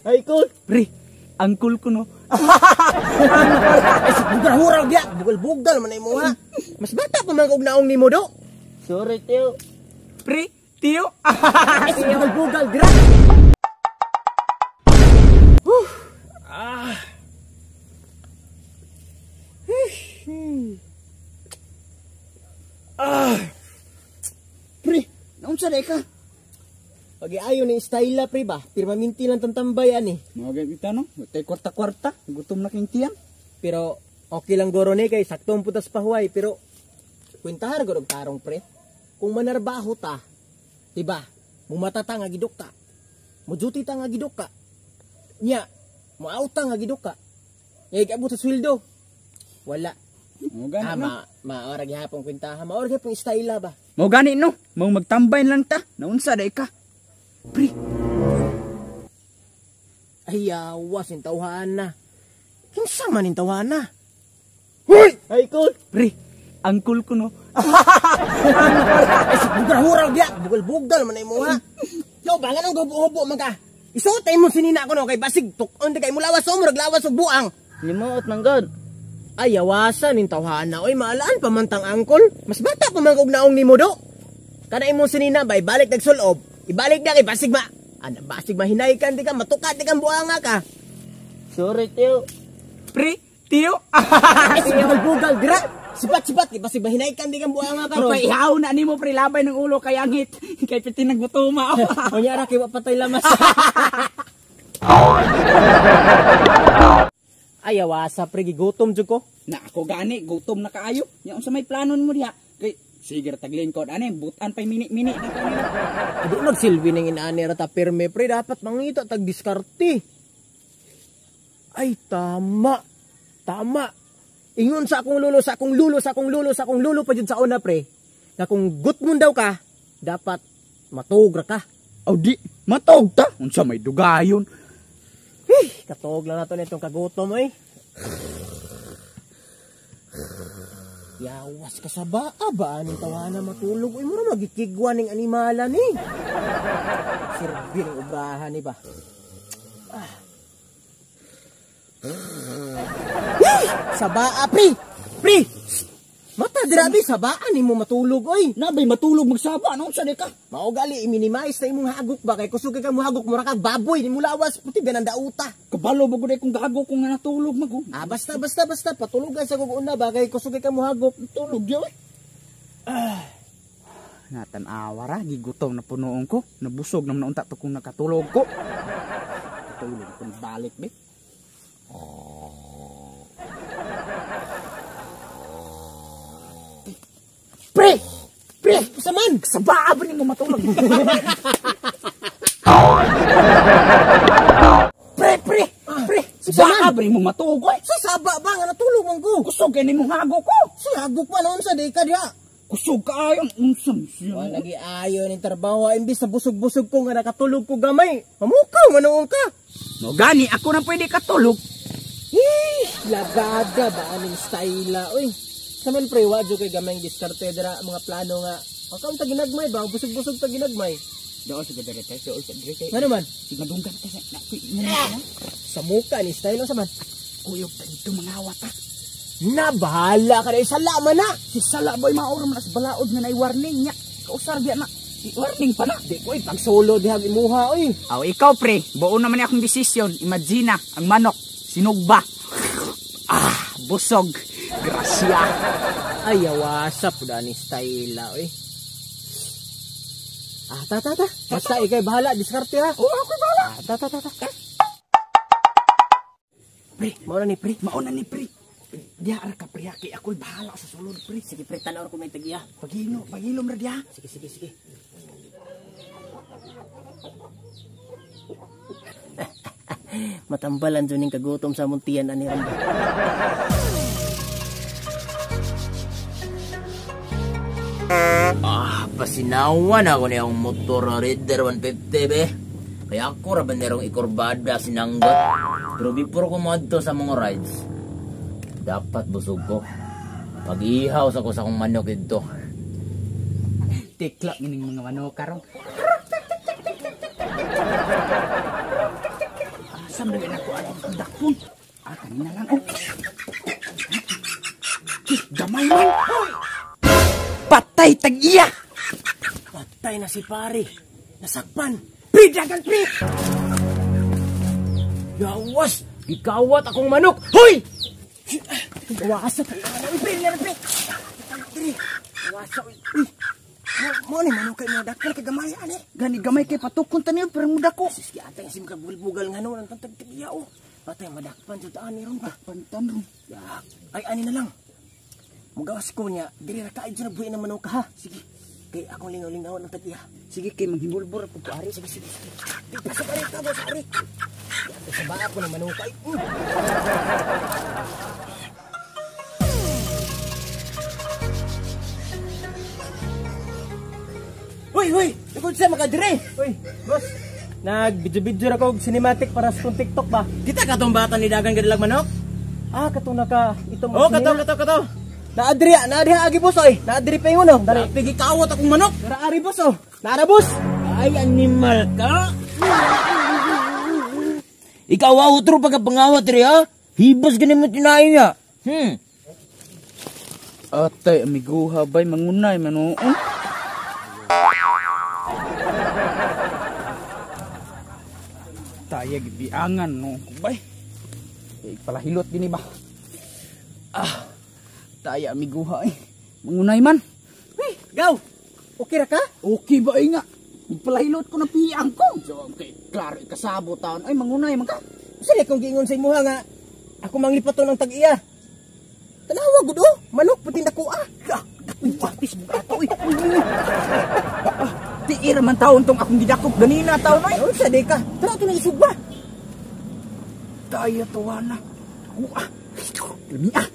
Ay, cool. Pre, ang cool ko no. Ay, si bugal-hurag dia. Bugal-bugal man ay mo ha. Mas bata pa man kog naong nimo do. Sorry, Teo. Pre, tiyo. Ay, si bugal-bugal gra. Pre, naunsa day ka? Pag-iayo ni style pre ba? Pirmaminti lang tantambay ani. Mga gagita no, tay kwarta-kwarta, gutom na king tiyan. Pero okay lang goro ni kay saktong putas pahuay pero kwentahar gud og tarong pre. Kung manarbaho ta, diba? Mumatata nga gidok ka. Mujuti ta nga gidok ka. Nya, muauta nga gidok ka. Ngay abot sa sweldo. Wala. Mo gani no. Maora gihapon kwentahan, maora gihapon style ba? Mo gani no, mo magtambay lang ta. Naunsa day ka? Pre, Ay, awas yung tawhana. Kinsa man yung tawhana? Hoy! Ay, cool. pre, ang cool ko no. Ay, si bugal-hurag dia. Bugal-bugal man ay mo ha. Yo, bangan ang gubo-hubo man ka. Isutay mo sinina ko no, kay basig tukon di kay mulawas o murag lawas og buang. Limuot man god. Ay, awasan yung tawhana. Oy, maalaan pa man tang angkol. Mas bata pa man kog naong nimo do. Kada imong sinina bay, balik nagsulob. Ibalik na kay basig ma. Ano, basig mahinay kan di ka, matukat di kang buang nga ka. Sorry, Teo. Pre, tiyo. Ay, si bugal-bugal dira. Sipat-sipat, di basig mahinay kan di kang buang nga ka ron. Kapay ihaw na nimo pre labay ng ulo kay angit. Kay piti nagbutuma. Kunyara kay patay lamas. Ay, awasa pre, gigutom jud ko. Na ako gani, gutom na kaayo. Nya unsa may planon mo diha? Kay sige taglin ko ani, butan pay mini-mini na kanila. Adi magsilbi ning inaani ra ta pirme pre, dapat mangita tag diskarte. Ay, tama. Tama. Ingon sa akong lulo, sa akong lulo, sa akong lulo, sa akong lulo pa jud sa una pre. Na kung gutmon daw ka, dapat matuog ra ka. Aw di, matog ta. Unsa may dugayon? Katuog lang nato nitong kagutom ay. Yawas ka sa baa ba aning tawana matulog? Uy, mura magikigwa ning animala ni. Sirbi ng ubrahan ni ba? Sa baa, pre! Pre! Mata dirabi sa baa ni mo matulog, oy. Nabay matulog magsaba, ano sa ka? Mao gali i-minimize na imong hagok ba kay kusog ka mo hagok mura kag baboy ni mo lawas puti binanda uta. Kabalo ba gud kung gago kung natulog mago. Basta patulugan sa kog una ba kay kusog ka mo hagok tulog di oy. Natan-awa ra gigutom na punoon ko, nabusog na naunta to kung nakatulog ko. Katulog ko balik be. Pre! Pre! Saman! Sa baa ba ni mo matulog? Pre! Sa baa ba ni mo matulog? Sa saba ba nga natulog man ko? Kusog kay ni mo hago ko. Si hagok pa noon sa di ka diha. Kusog kaayo unsam siya. Wa lagi ayo ning trabaho imbis sa busog-busog ko nga nakatulog ko gamay. Mamukaw manoon ka. No gani ako na pwede katulog. Lagada ba aning style oy. Saman pre wa jud kay gamay diskarte dira mga plano nga. Akaw ta ginagmay ba busog-busog ta ginagmay. Doon sa gadara tayo, doon sa gadara. Ano man? Sigadunggan ka sa nakuy mo na. Sa muka ni style saman. Kuyog ta dito mga awata. Na bahala ka na sala man na. Si Sala boy maoram na sa balaod nga nay warning nya. Kausar diya na. Warning pa na. Di ko pag solo dihag imuha oy. Aw ikaw pre, buo naman akong desisyon. Imagine ang manok sinugba. Busog. Grasya. Ay awasa pud ani style oy. Ta. Basta ikay bahala diskarte ha. Oo, ako bahala. Ta. Pre, mauna ni pre. Dia ara ka pre kay ako'y bahala sa sulod pre. Sige pre, tanaw ko may tagiya. Pagilom ra dia. Sige. Matambalan dyan yung kagutom sa muntian ani Rambo. Pasinawan ako niyang motor Raider 150 be. Kaya ako ra ba nerong ikurbada sinanggot. Pero before ko madto sa mga rides, dapat busog ko. Pag-ihaw sa ko sa kong manok dito. Tikla gining mga manok karon. Asam na ako alam kong dakpon. Kanina lang, oh. Gamay man. Patay tag-iya. Patay na si pare. Nasakpan. Pidagan, pre! Yawas! Ikawat akong manok! Hoy! Wasa pa. Pre! Wasa. Mo ni manok kay mo dakal kay gamay ani. Gani gamay kay patukon taniyo pero muda ko. Sige atay sim ka bugal nga no nang tantag tiya o. Patay madakpan jud ani ron ba. Pantan ron. Ay ani na lang. Mugawas ko niya, diri ra kaay jud buhi na manok ha. Sige. Kay akong lingaw-lingaw ng tagya. Sige kay manghibulbor ako ko ari. Sige. Di pa sa ari ka boss ari. Yate sa baa ko ng manok ay. Hoy! Ikot sa makadire! Hoy, boss! Nag-video-video ako cinematic para sa TikTok ba? Kita katong bata ni Dagan Gadilag Manok? Ah, katong naka... Itong oh, kato! Naadri agi boss oy! Naadri pa yun oh! Dari, pigi kawat akong manok! Dari boss oh! Nara boss! Ay, animal ka? Ikaw outro pagkapangawat rin ha? Hibas ganun mo tinayin niya. Atay, amiguha bay mangunay manoon. Tayag biangan no bay. Palahilot gini ba? Taya amiguha mangunay man. Gaw! Okay ra ka? Okay ba nga? Palahilot ko na piang ko. So, okay, klaro kasabo taon. Ay mangunay man ka. Sali kong giingon sa imuha nga ako manglipato ng tag-iya. Tanawa gud oh, manok pati nako ah. Uy, patis mo ato uy. Tiir man taon tong akong gidakop ganina taon ay. Ano sa deka? Tara to na isugba. Daya tuwana. Lami ah.